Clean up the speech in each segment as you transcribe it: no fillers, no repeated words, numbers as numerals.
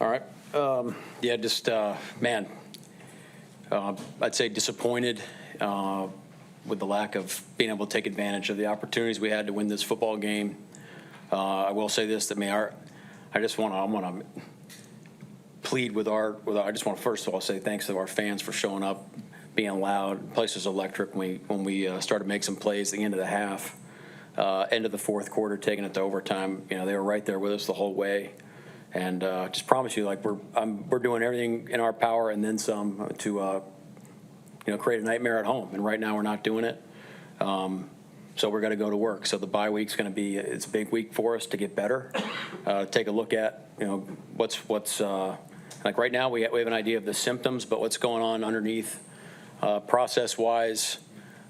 All right. Yeah, just, man, I'd say disappointed with the lack of being able to take advantage of the opportunities we had to win this football game. I will say this, that I want to plead with I just want to first of all say thanks to our fans for showing up, being loud. The place was electric when we started to make some plays at the end of the half, end of the fourth quarter, taking it to overtime. They were right there with us the whole way. And just promise you, like we're doing everything in our power and then some to create a nightmare at home. And right now we're not doing it. So we're going to go to work. So the bye week's going to be it's a big week for us to get better. Take a look at what's like right now we have an idea of the symptoms, but what's going on underneath process-wise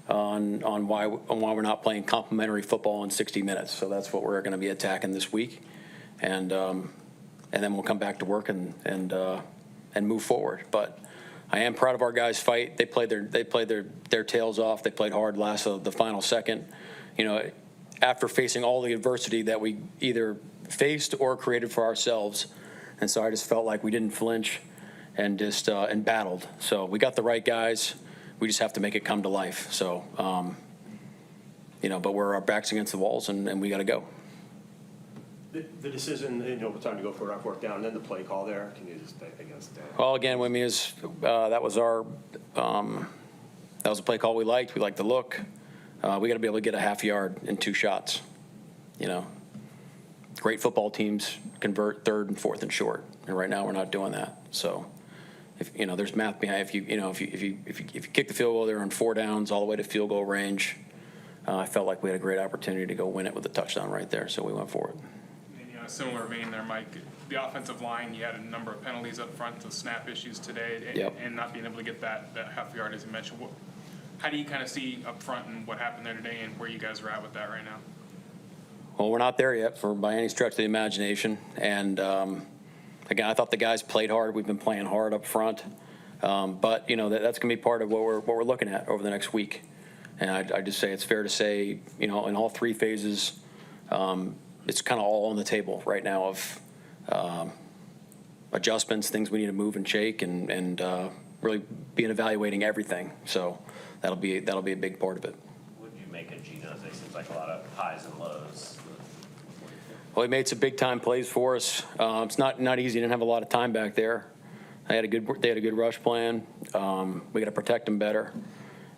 on why we're not playing complementary football in 60 minutes. So that's what we're going to be attacking this week, and then we'll come back to work and move forward. But I am proud of our guys' fight. They played their tails off. They played hard the final second. After facing all the adversity that we either faced or created for ourselves. And so I just felt like we didn't flinch and just and battled. So we got the right guys. We just have to make it come to life. So, but we're our backs against the walls and we got to go. The decision, time to go for a fourth down, and then the play call there. Can you just against that? Well, again, that was a play call we liked. We liked the look. We got to be able to get a half yard in 2 shots. Great football teams convert 3rd and 4th and short, and right now we're not doing that. So, if there's math behind. If you kick the field goal there on 4 downs all the way to field goal range, I felt like we had a great opportunity to go win it with a touchdown right there. So we went for it. Similar vein there, Mike. The offensive line, you had a number of penalties up front, the snap issues today, and not being able to get that half yard, as you mentioned. How do you kind of see up front and what happened there today and where you guys are at with that right now? Well, we're not there yet by any stretch of the imagination. And, again, I thought the guys played hard. We've been playing hard up front. But, that's going to be part of what we're looking at over the next week. And I just say it's fair to say, in all 3 phases, it's kind of all on the table right now of adjustments, things we need to move and shake, and really being evaluating everything. So that'll be a big part of it. What did you make of Gino? It seems like a lot of highs and lows. Well, he made some big time plays for us. It's not easy. He didn't have a lot of time back there. They had a good rush plan. We got to protect him better,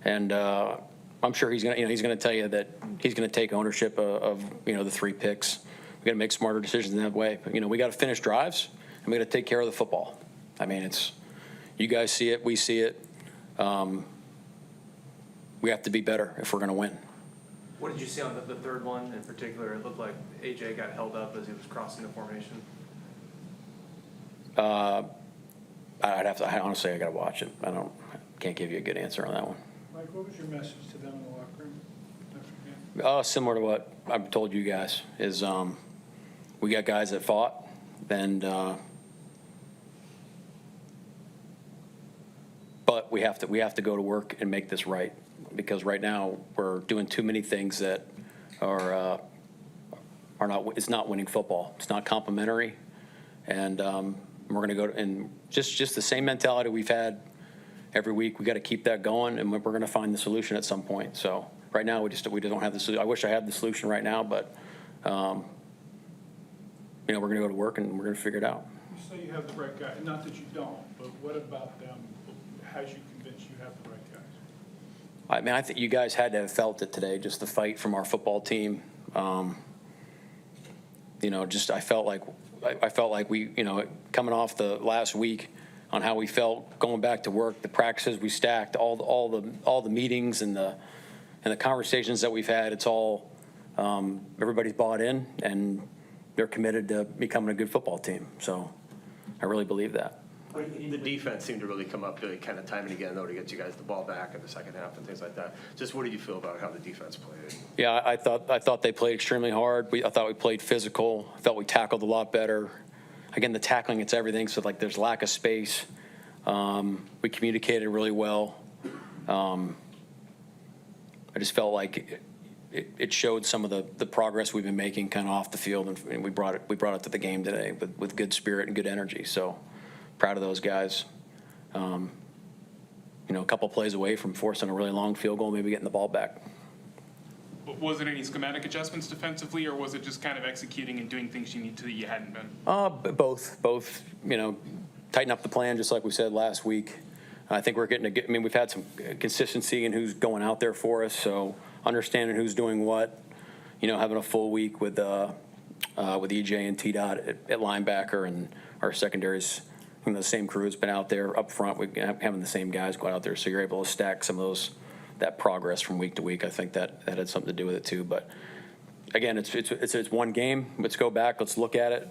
and I'm sure he's gonna tell you that he's gonna take ownership of the 3 picks. We got to make smarter decisions in that way. But we got to finish drives and we got to take care of the football. I mean, you guys see it, we see it. We have to be better if we're going to win. What did you see on the third one in particular? It looked like AJ got held up as he was crossing the formation. I honestly got to watch it. Can't give you a good answer on that one. Mike, what was your message to them in the locker room after the game? Similar to what I've told you guys is we got guys that fought, and but we have to go to work and make this right, because right now we're doing too many things that are not. It's not winning football. It's not complimentary, and we're going to go and just the same mentality we've had every week. We got to keep that going, and we're going to find the solution at some point. So right now we don't have the solution. I wish I had the solution right now, but we're going to go to work and we're going to figure it out. You say you have the right guy. Not that you don't, but what about them has you convinced you have the right guys? I mean, I think you guys had to have felt it today, just the fight from our football team. I felt like we, coming off the last week on how we felt going back to work, the practices we stacked, all the meetings and the conversations that we've had. It's all everybody's bought in and they're committed to becoming a good football team. So I really believe that. The defense seemed to really come up really kind of time and again, though, to get you guys the ball back in the second half and things like that. Just what did you feel about how the defense played? Yeah, I thought they played extremely hard. I thought we played physical. I felt we tackled a lot better. Again, the tackling, it's everything. So, there's lack of space. We communicated really well. I just felt like it showed some of the progress we've been making kind of off the field, and we brought it to the game today with good spirit and good energy. So proud of those guys. A couple plays away from forcing a really long field goal, maybe getting the ball back. But was it any schematic adjustments defensively, or was it just kind of executing and doing things you need to that you hadn't been? Both. Tighten up the plan, just like we said last week. I think we're getting we've had some consistency in who's going out there for us, so understanding who's doing what. Having a full week with EJ and T-Dot at linebacker, and our secondaries, the same crew has been out there up front. We're having the same guys go out there, so you're able to stack some of that progress from week to week. I think that had something to do with it too. But again, it's one game. Let's go back. Let's look at it.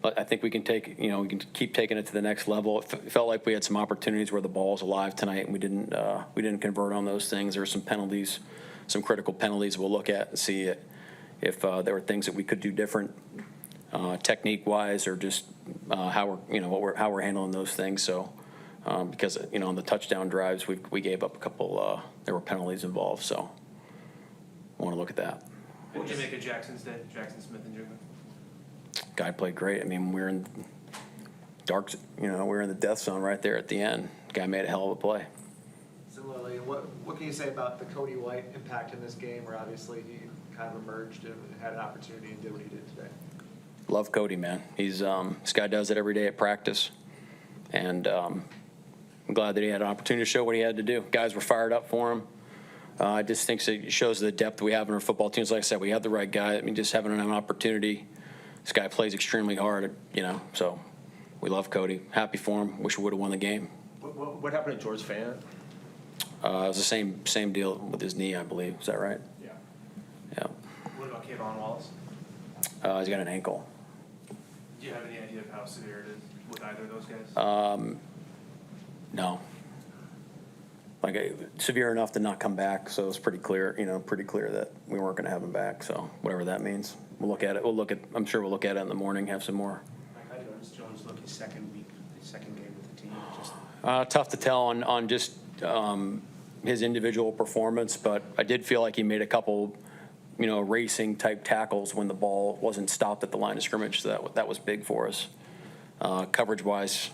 I think we can we can keep taking it to the next level. It felt like we had some opportunities where the ball was alive tonight, and we didn't convert on those things. There were some penalties, some critical penalties we'll look at and see if there were things that we could do different, technique-wise, or just how we're handling those things. So because on the touchdown drives, we gave up a couple. There were penalties involved, so I want to look at that. What did you make of Jackson's day, Jackson Smith and Jigma? Guy played great. We're in we're in the death zone right there at the end. Guy made a hell of a play. Similarly, what can you say about the Cody White impact in this game, where obviously he kind of emerged and had an opportunity and did what he did today? Love Cody, man. He's this guy does it every day at practice, and I'm glad that he had an opportunity to show what he had to do. Guys were fired up for him. I just think it shows the depth we have in our football teams. Like I said, we have the right guy. Just having an opportunity. This guy plays extremely hard, so we love Cody. Happy for him. Wish we would have won the game. What happened to George Fant? It was the same deal with his knee, I believe. Is that right? Yeah. Yeah. What about Kayvon Wallace? He's got an ankle. Do you have any idea of how severe it is with either of those guys? No. Severe enough to not come back, so it's pretty clear that we weren't going to have him back. So whatever that means, we'll look at it. I'm sure we'll look at it in the morning, have some more. How does Jones look his second game with the team? Tough to tell on just his individual performance, but I did feel like he made a couple, racing type tackles when the ball wasn't stopped at the line of scrimmage. So that was big for us. Coverage wise,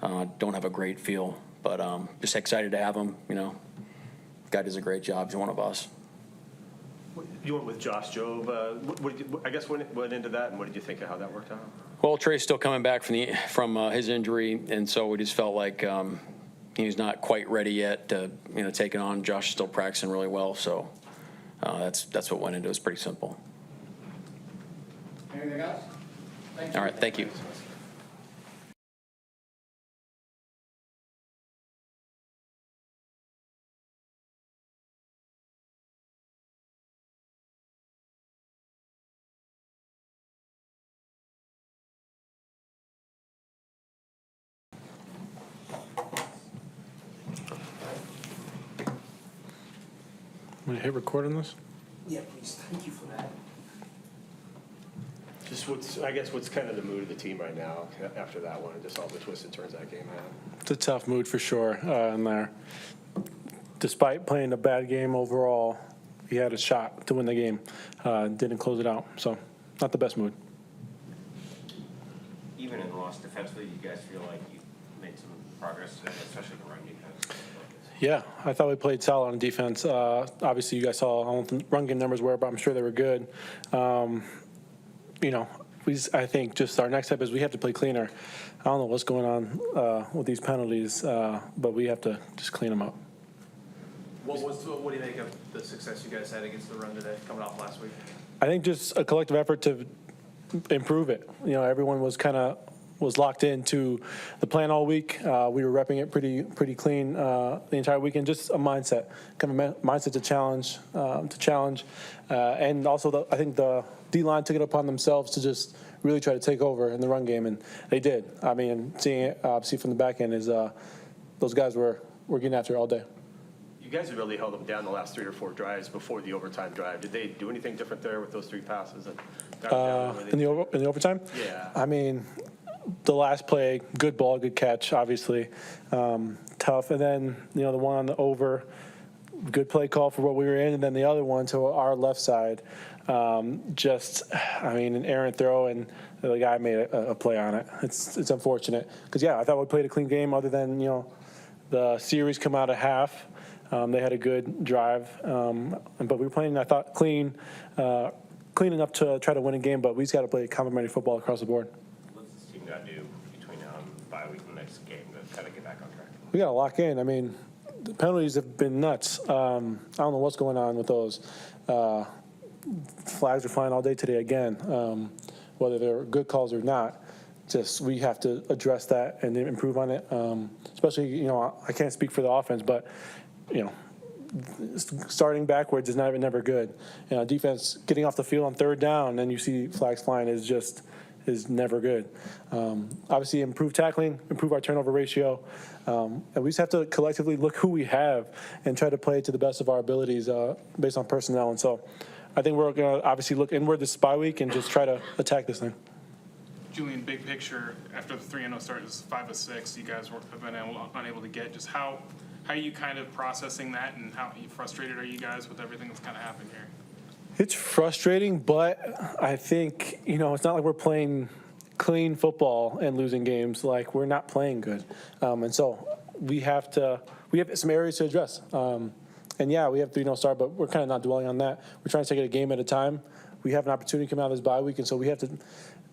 don't have a great feel, but just excited to have him. Guy does a great job. He's one of us. You went with Josh Jobe. What went into that, and what did you think of how that worked out? Well, Trey's still coming back from his injury, and so we just felt like he's not quite ready yet to take it on. Josh is still practicing really well, so that's what went into it. It's pretty simple. Anything else? All right, thank you. Want to hit record on this? Yeah, please. Thank you for that. Just what's kind of the mood of the team right now after that one, and just all the twists and turns that game had? It's a tough mood for sure in there. Despite playing a bad game overall, he had a shot to win the game. Didn't close it out, so not the best mood. Even in the loss defensively, you guys feel like you made some progress, especially the run defense? Yeah, I thought we played solid on defense. Obviously, you guys saw how the run game numbers were, but I'm sure they were good. I think just our next step is we have to play cleaner. I don't know what's going on with these penalties, but we have to just clean them up. What do you make of the success you guys had against the run today, coming off last week? I think just a collective effort to improve it. Everyone was locked into the plan all week. We were repping it pretty clean the entire weekend. Just a mindset, mindset to challenge, and also I think the D-line took it upon themselves to just really try to take over in the run game, and they did. Seeing it obviously from the back end is those guys were getting after it all day. You guys have really held them down the last 3 or 4 drives before the overtime drive. Did they do anything different there with those 3 passes? In the overtime? Yeah. The last play, good ball, good catch, obviously. Tough. And then, the one on the over, good play call for what we were in, and then the other one to our left side, an errant throw, and the guy made a play on it. It's unfortunate because I thought we played a clean game other than the series come out of half. They had a good drive, but we were playing, I thought, clean enough to try to win a game. But we just got to play complimentary football across the board. What's this team got to do between now and bye week and the next game to kind of get back on track? We got to lock in. I mean, the penalties have been nuts. I don't know what's going on with those. Flags are flying all day today again, whether they're good calls or not. Just we have to address that and improve on it. Especially, I can't speak for the offense, but starting backwards is never good. Defense getting off the field on third down, and you see flags flying is never good. Obviously, improve tackling, improve our turnover ratio, and we just have to collectively look who we have and try to play to the best of our abilities based on personnel. And so, I think we're going to obviously look inward this bye week and just try to attack this thing. Julian, big picture, after the 3-0 start, this is 5-6, you guys have been unable to get. Just how are you kind of processing that, and how frustrated are you guys with everything that's kind of happened here? It's frustrating, but I think, it's not like we're playing clean football and losing games. Like, we're not playing good. And so we have some areas to address. We have 3-0 start, but we're kind of not dwelling on that. We're trying to take it a game at a time. We have an opportunity to come out of this bye week, and so we have to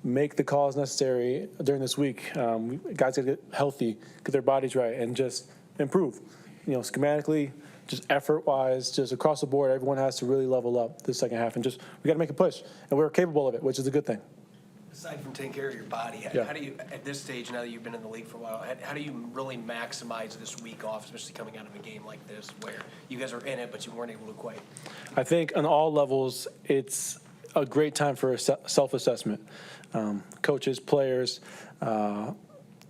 make the calls necessary during this week. Guys got to get healthy, get their bodies right, and just improve. Schematically, just effort-wise, just across the board, everyone has to really level up this second half, and we got to make a push, and we're capable of it, which is a good thing. Aside from taking care of your body, how do you, at this stage, now that you've been in the league for a while, how do you really maximize this week off, especially coming out of a game like this where you guys are in it, but you weren't able to quite? I think on all levels, it's a great time for a self-assessment. Coaches, players,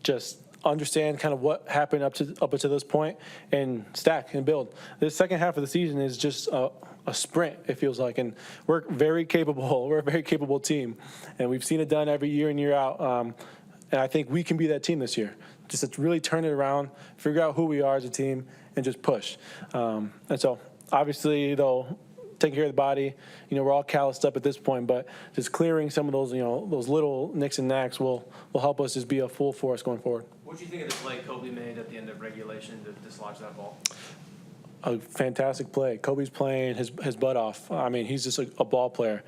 just understand kind of what happened up to this point and stack and build. The second half of the season is just a sprint, it feels like, and we're very capable. We're a very capable team, and we've seen it done every year in, year out, and I think we can be that team this year. Just to really turn it around, figure out who we are as a team, and just push. And so, obviously, though, taking care of the body, we're all calloused up at this point, but just clearing some of those, those little nicks and knacks will help us just be a full force going forward. What do you think of the play Kobe made at the end of regulation to dislodge that ball? A fantastic play. Kobe's playing his butt off. I mean, he's just a ball player.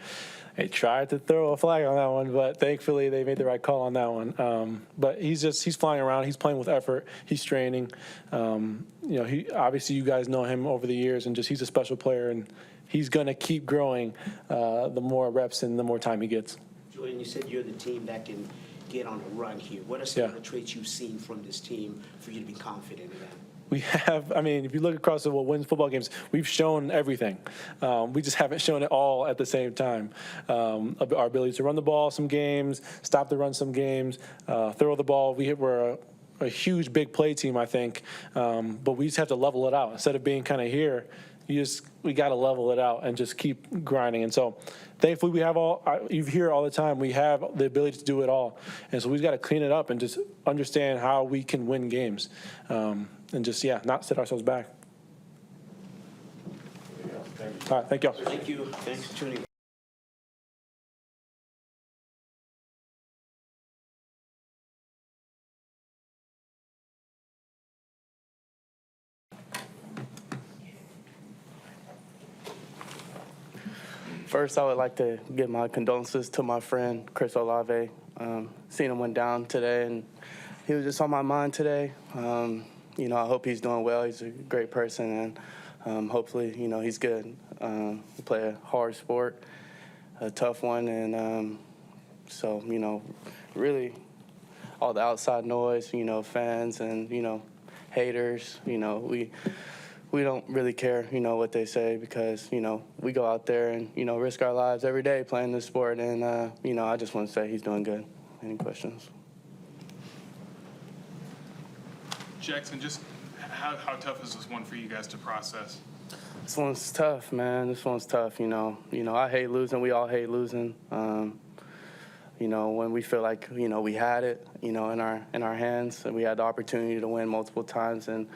They tried to throw a flag on that one, but thankfully they made the right call on that one. But he's flying around. He's playing with effort. He's training. He obviously you guys know him over the years, and he's a special player, and he's going to keep growing the more reps and the more time he gets. Julian, you said you're the team that can get on a run here. What are some of the traits you've seen from this team for you to be confident in that? We have, if you look across what wins football games, we've shown everything. We just haven't shown it all at the same time. Our ability to run the ball some games, stop the run some games, throw the ball. We're a huge, big play team, I think. But we just have to level it out. Instead of being kind of here, we got to level it out and just keep grinding. And so thankfully you hear all the time, we have the ability to do it all. And so we've got to clean it up and just understand how we can win games. And just, not set ourselves back. All right, thank you. Thank you. Thanks for tuning in. First, I would like to give my condolences to my friend, Chris Olave. Seen him went down today, and he was just on my mind today. I hope he's doing well. He's a great person, and hopefully, he's good. We play a hard sport, a tough one, and so, really all the outside noise, fans and, haters, we don't really care, what they say because, we go out there and, risk our lives every day playing this sport, and, I just want to say he's doing good. Any questions? Jackson, just how tough is this one for you guys to process? This one's tough, man. This one's tough. I hate losing. We all hate losing. When we feel like we had it, in our hands, and we had the opportunity to win multiple times, and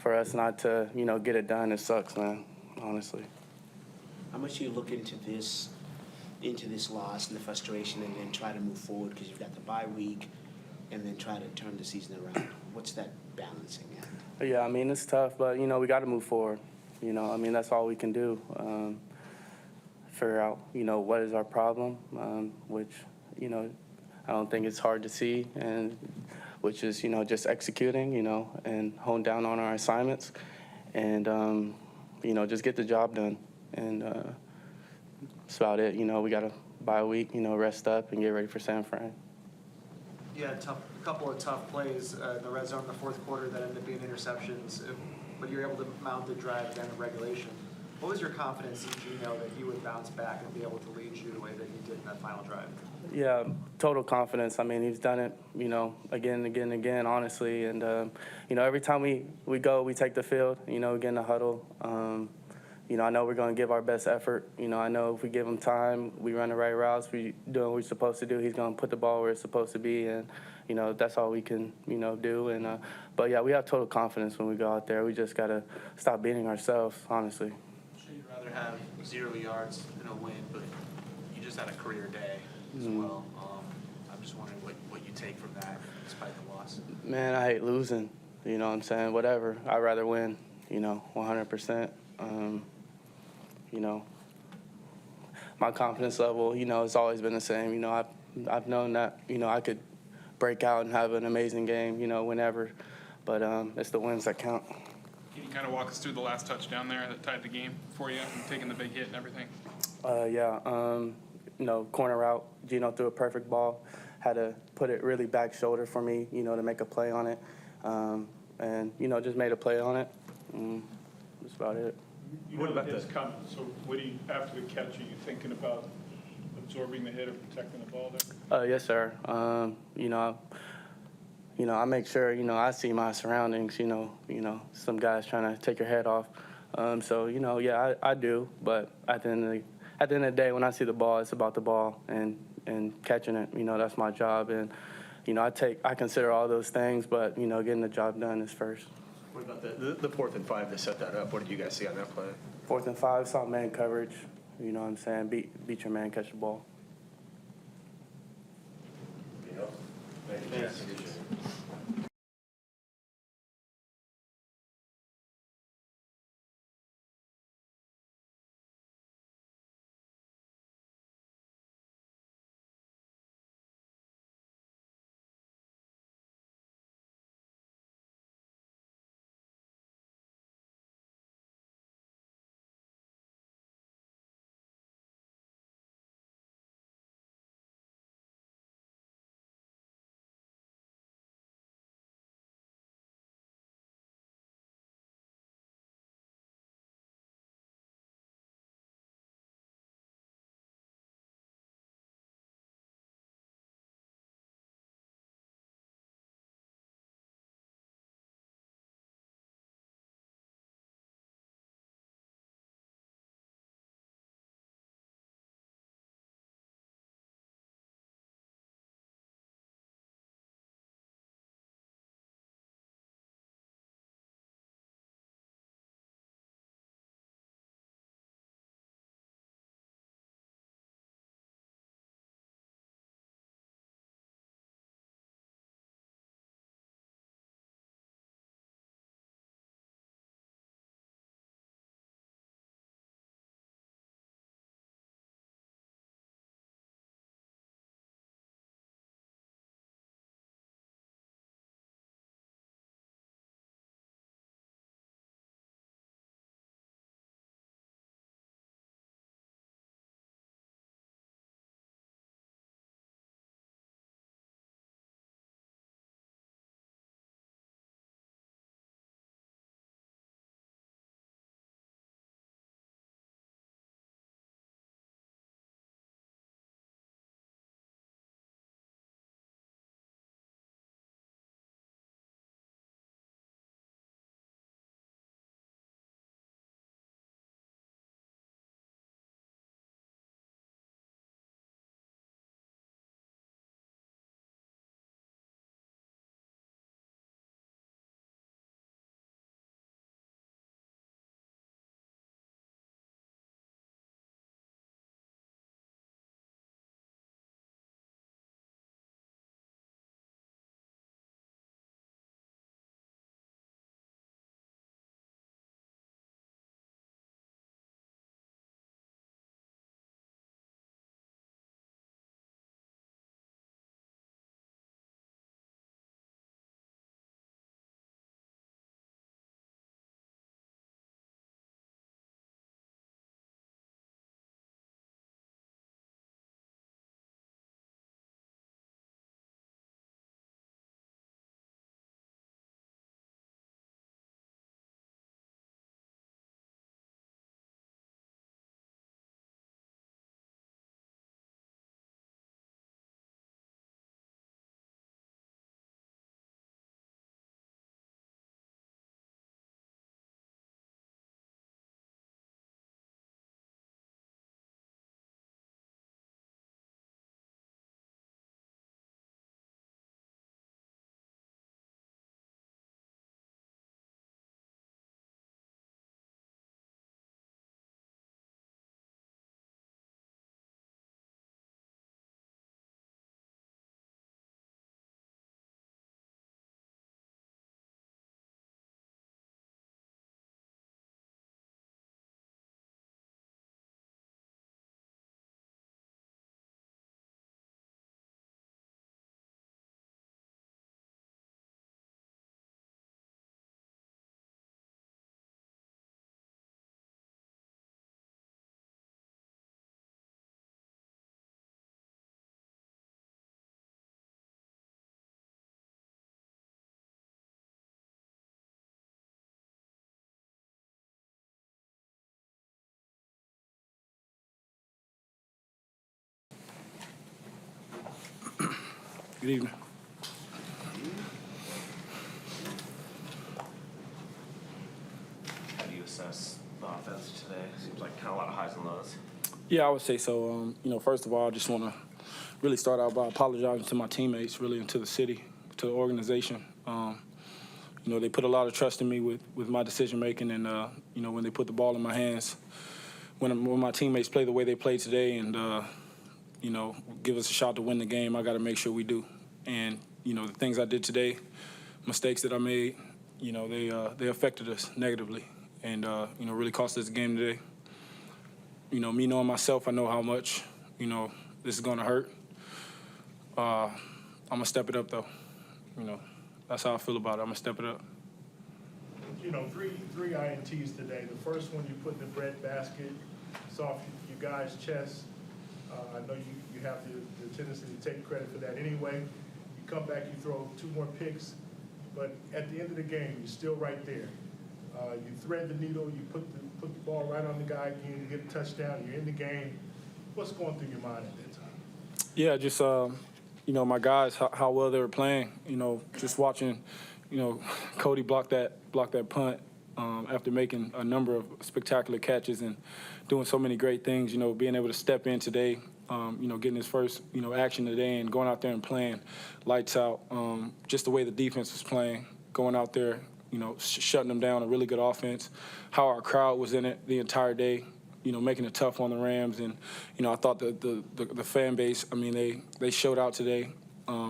for us not to, get it done, it sucks, man, honestly. How much do you look into this loss and the frustration and then try to move forward because you've got the bye week and then try to turn the season around? What's that balancing act? Yeah, I mean, it's tough, but, we got to move forward. That's all we can do. Figure out, what is our problem, which, I don't think it's hard to see, and which is, just executing, and hone down on our assignments and, just get the job done. And that's about it. We got to bye a week, rest up and get ready for San Fran. You had a couple of tough plays in the red zone in the fourth quarter that ended up being interceptions, but you were able to mount the drive down in regulation. What was your confidence in Gino that he would bounce back and be able to lead you the way that he did in that final drive? Yeah, total confidence. I mean, he's done it, again and again and again, honestly. And, every time we go, we take the field, we get in the huddle. I know we're going to give our best effort. I know if we give him time, we run the right routes, we do what we're supposed to do, he's going to put the ball where it's supposed to be. And, that's all we can, do. And, but, yeah, we have total confidence when we go out there. We just got to stop beating ourselves, honestly. Sure, you'd rather have 0 yards in a win, but you just had a career day as well. I'm just wondering what you take from that despite the loss. Man, I hate losing. You know what I'm saying? Whatever. I'd rather win, 100%. My confidence level, it's always been the same. I've known that, I could break out and have an amazing game, whenever. But it's the wins that count. Can you kind of walk us through the last touchdown there that tied the game for you and taking the big hit and everything? Corner route, Gino threw a perfect ball. Had to put it really back shoulder for me, to make a play on it. And, just made a play on it. That's about it. You know his coming, so after the catch, are you thinking about absorbing the hit or protecting the ball there? Yes, sir. I make sure, I see my surroundings, some guys trying to take your head off. Yeah, I do. But at the end of the day, when I see the ball, it's about the ball and catching it. That's my job. And, I consider all those things, but, getting the job done is first. What about the 4th and 5 to set that up? What did you guys see on that play? 4th and 5, saw man coverage. You know what I'm saying? Beat your man, catch the ball. Thank you. Good evening. How do you assess the offense today? Seems like kind of a lot of highs and lows. Yeah, I would say so. First of all, I just want to really start out by apologizing to my teammates, really, and to the city, to the organization. They put a lot of trust in me with my decision-making and, when they put the ball in my hands, when my teammates play the way they played today and, give us a shot to win the game, I got to make sure we do. And, the things I did today, mistakes that I made, they affected us negatively and, really cost us the game today. Me knowing myself, I know how much, this is going to hurt. I'm going to step it up, though. That's how I feel about it. I'm going to step it up. Three INTs today. The first one you put in the bread basket. It's off you guys' chest. I know you have the tendency to take credit for that anyway. You come back, you throw 2 more picks. But at the end of the game, you're still right there. You thread the needle. You put the ball right on the guy again. You get a touchdown. You're in the game. What's going through your mind at that time? Yeah, just, my guys, how well they were playing. Just watching, Cody block that punt after making a number of spectacular catches and doing so many great things, being able to step in today, getting his first, action today and going out there and playing lights out. Just the way the defense was playing, going out there, shutting them down, a really good offense. How our crowd was in it the entire day, making it tough on the Rams. And, I thought the fan base, they showed out today.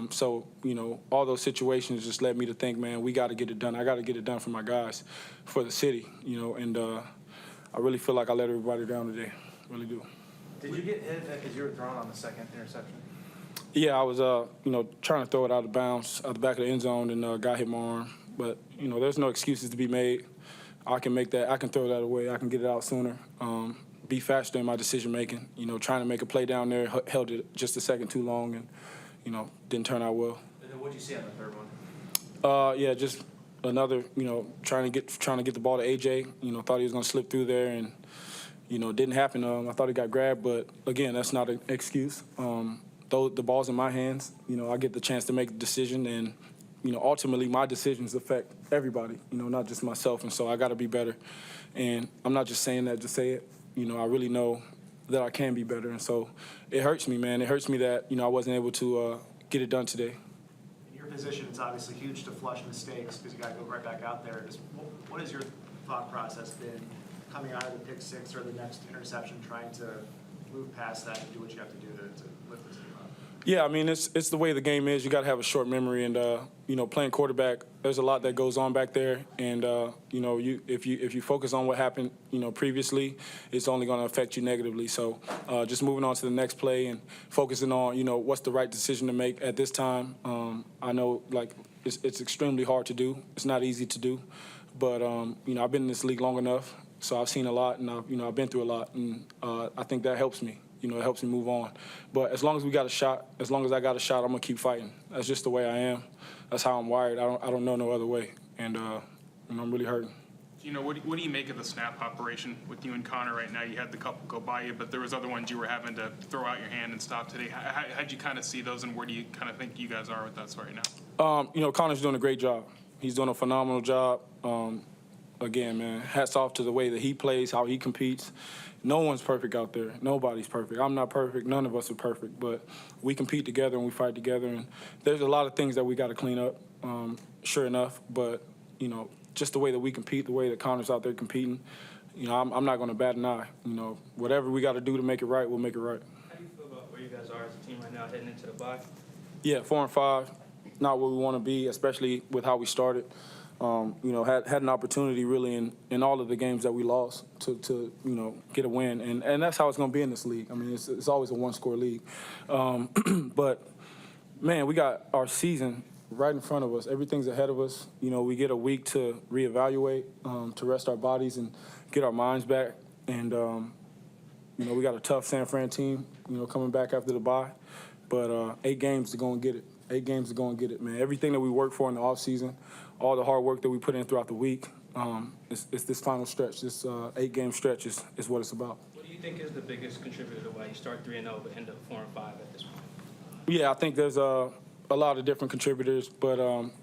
So, all those situations just led me to think, man, we got to get it done. I got to get it done for my guys, for the city, and I really feel like I let everybody down today. Really do. Did you get hit because you were thrown on the second interception? Yeah, I was, trying to throw it out of bounds at the back of the end zone, and a guy hit my arm. But, there's no excuses to be made. I can make that. I can throw that away. I can get it out sooner. Be faster in my decision-making. Trying to make a play down there, held it just a second too long, and, didn't turn out well. And then what did you see on the third one? Yeah, just another, trying to get the ball to AJ. Thought he was going to slip through there, and, it didn't happen. I thought he got grabbed, but, again, that's not an excuse. Though the ball's in my hands, I get the chance to make the decision, and, ultimately my decisions affect everybody, not just myself, and so I got to be better. And I'm not just saying that to say it. I really know that I can be better, and so it hurts me, man. It hurts me that, I wasn't able to get it done today. In your position, it's obviously huge to flush mistakes because you got to go right back out there. What has your thought process been coming out of the pick six or the next interception, trying to move past that and do what you have to do to lift this team up? Yeah, it's the way the game is. You got to have a short memory, and playing quarterback, there's a lot that goes on back there, and if you focus on what happened, previously, it's only going to affect you negatively. So just moving on to the next play and focusing on what's the right decision to make at this time. I know it's extremely hard to do. It's not easy to do, but I've been in this league long enough, so I've seen a lot, and I've been through a lot, and I think that helps me. It helps me move on. But as long as we got a shot, as long as I got a shot, I'm gonna keep fighting. That's just the way I am. That's how I'm wired. I don't know no other way, and I'm really hurting. What do you make of the snap operation with you and Connor right now? You had the couple go by you, but there was other ones you were having to throw out your hand and stop today. How'd you kind of see those, and where do you kind of think you guys are with that right now? Connor's doing a great job. He's doing a phenomenal job. Again, man, hats off to the way that he plays, how he competes. No one's perfect out there. Nobody's perfect. I'm not perfect. None of us are perfect. But we compete together and we fight together. And there's a lot of things that we got to clean up, sure enough. But, just the way that we compete, the way that Connor's out there competing, I'm not going to bat an eye. Whatever we got to do to make it right, we'll make it right. How do you feel about where you guys are as a team right now heading into the bye? Yeah, 4-5, not where we want to be, especially with how we started. Had an opportunity really in all of the games that we lost to get a win. And that's how it's going to be in this league. It's always a one-score league. But, man, we got our season right in front of us. Everything's ahead of us. We get a week to reevaluate, to rest our bodies and get our minds back. And, we got a tough San Fran team, coming back after the bye. But 8 games to go and get it. 8 games to go and get it, man. Everything that we worked for in the offseason, all the hard work that we put in throughout the week, it's this final stretch, this 8-game stretch is what it's about. What do you think is the biggest contributor to why you start 3-0 but end up 4-5 at this point? Yeah, I think there's a a lot of different contributors, but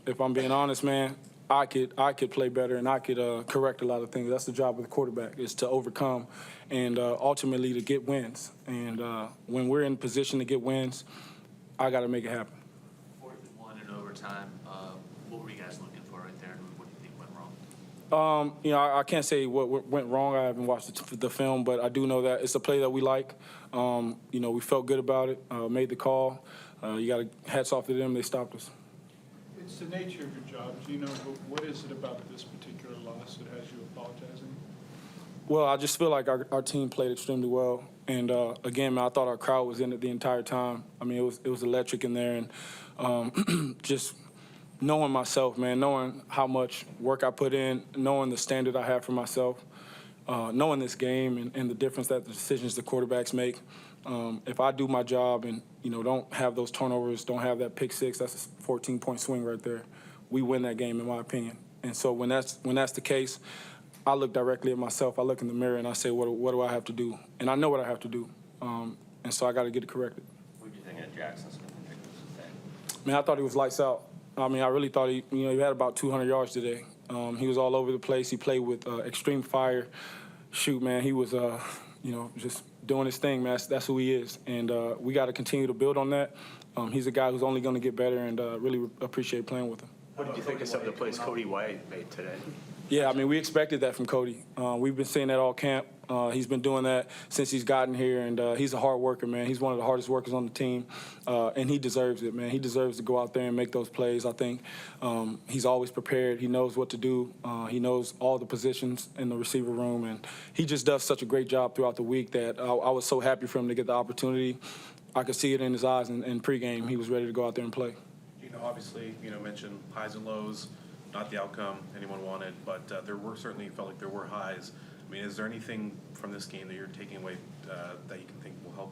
if I'm being honest, man, I could play better and I could correct a lot of things. That's the job of the quarterback, is to overcome and ultimately to get wins. And when we're in position to get wins, I got to make it happen. 4th and 1 in overtime. What were you guys looking for right there, and what do you think went wrong? I can't say what went wrong. I haven't watched the film, but I do know that it's a play that we like. We felt good about it, made the call. You got to hats off to them. They stopped us. It's the nature of your job, Gino, but what is it about this particular loss that has you apologizing? Well, I just feel like our team played extremely well. And, again, man, I thought our crowd was in it the entire time. I mean, it was electric in there. And just knowing myself, man, knowing how much work I put in, knowing the standard I have for myself, knowing this game and the difference that the decisions the quarterbacks make. If I do my job and, don't have those turnovers, don't have that pick six, that's a 14-point swing right there. We win that game, in my opinion. And so when that's the case, I look directly at myself. I look in the mirror and I say, what do I have to do? And I know what I have to do. And so I got to get it corrected. What do you think of Jackson today? Man, I thought he was lights out. I mean, I really thought he had about 200 yards today. He was all over the place. He played with extreme fire. Shoot, man, he was, just doing his thing, man. That's who he is. And we got to continue to build on that. He's a guy who's only going to get better, and really appreciate playing with him. What did you think of some of the plays Cody White made today? Yeah, I mean, we expected that from Cody. We've been seeing that all camp. He's been doing that since he's gotten here, and he's a hard worker, man. He's one of the hardest workers on the team, and he deserves it, man. He deserves to go out there and make those plays. I think he's always prepared. He knows what to do. He knows all the positions in the receiver room, and he just does such a great job throughout the week that I was so happy for him to get the opportunity. I could see it in his eyes in pregame. He was ready to go out there and play. Obviously, mentioned highs and lows, not the outcome anyone wanted, but there were certainly felt like there were highs. I mean, is there anything from this game that you're taking away that you can think will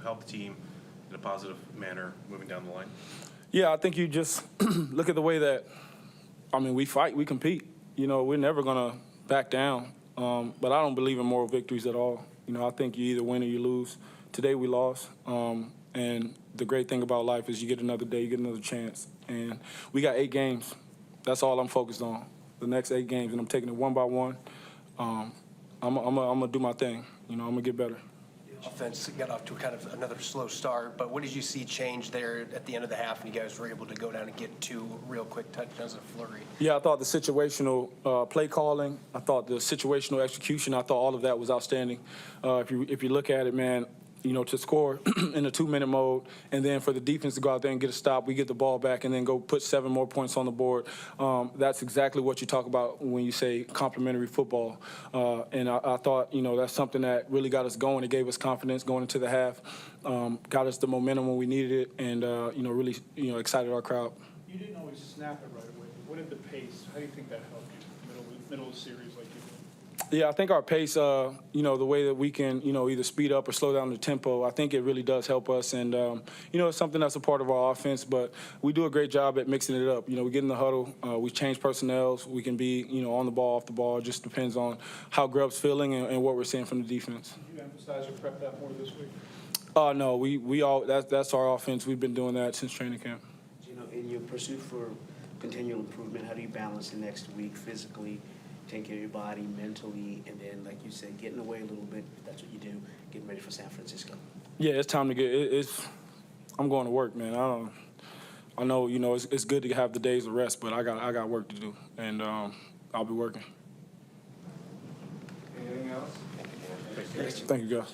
help the team in a positive manner moving down the line? Yeah, I think you just look at the way that, we fight, we compete. We're never going to back down, but I don't believe in moral victories at all. I think you either win or you lose. Today we lost, and the great thing about life is you get another day, you get another chance. And we got 8 games. That's all I'm focused on, the next 8 games, and I'm taking it one by one. I'm going to do my thing. I'm going to get better. Offense got off to kind of another slow start, but what did you see change there at the end of the half when you guys were able to go down and get 2 real quick touchdowns and flurry? Yeah, I thought the situational play calling, I thought the situational execution, I thought all of that was outstanding. If you look at it, man, to score in a 2-minute mode, and then for the defense to go out there and get a stop, we get the ball back, and then go put 7 more points on the board. That's exactly what you talk about when you say complimentary football. And I thought, that's something that really got us going. It gave us confidence going into the half, got us the momentum when we needed it, and, really, excited our crowd. You didn't always snap it right away, but what did the pace, how do you think that helped you, middle of the series like you did? Yeah, I think our pace, the way that we can, either speed up or slow down the tempo, I think it really does help us. And, it's something that's a part of our offense, but we do a great job at mixing it up. We get in the huddle, we change personnels, we can be, on the ball, off the ball. It just depends on how Grubb's feeling and what we're seeing from the defense. Did you emphasize or prep that more this week? No, that's our offense. We've been doing that since training camp. In your pursuit for continual improvement, how do you balance the next week physically, take care of your body, mentally, and then, like you said, getting away a little bit, if that's what you do, getting ready for San Francisco? Yeah, it's time to get I'm going to work, man. I know, it's good to have the days of rest, but I got work to do, and I'll be working. Anything else? Thank you, guys.